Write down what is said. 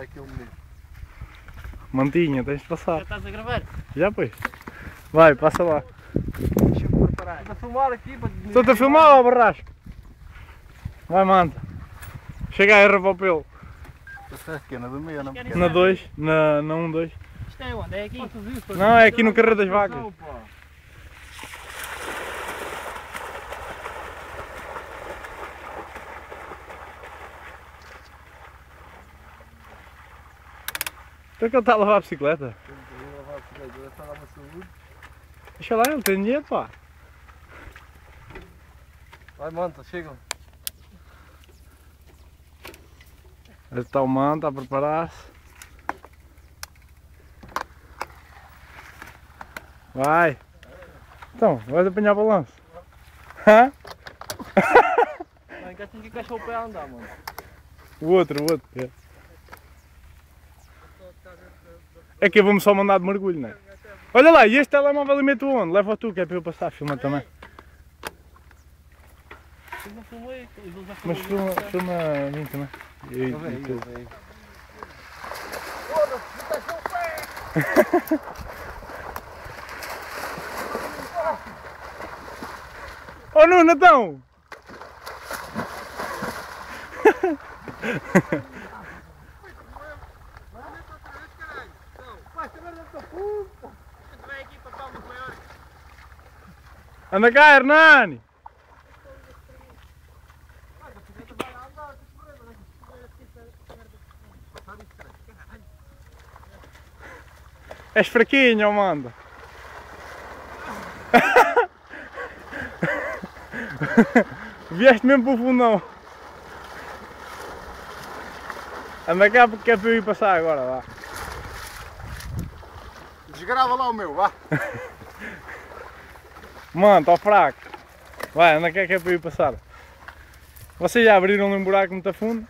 É aquele menino. Mantinha, tens de passar. Já estás a gravar? Já, pois. Vai, passa lá. Deixa-me preparar. Estou a filmar aqui para... Estou-te a filmar, ó barrasco. Vai, manta. Chega aí, para o pelo. Esta é pequena do meio, não? Na 2, na 1, 2. Isto é onde? É aqui? Não, é aqui no Carreiro das Vacas. Então que ele está a lavar a bicicleta? Deixa lá, ele tem dinheiro, pá. Vai, manta, chega. Ele está o manta a preparar-se. Vai. Então, vais apanhar balanço. Hã? Não, cá tem que encaixar o pé a andar, mano. O outro. É. É que eu vou-me só mandar de mergulho, não é? Olha lá, e este telemóvel ali meto onde? Leva-o tu, que é para eu passar a filmar também. Eu não filmei, eles já Mas filma a mim também. E tu. Oh Nuno, então! Anda cá, Hernani! És fraquinho, ó manda! Vieste mesmo para o fundão! Anda cá porque é para eu ir passar agora, vá! Desgrava lá o meu, vá! Mano, está fraco! Vai, anda cá que é para eu ir passar! Vocês já abriram um buraco muito a fundo?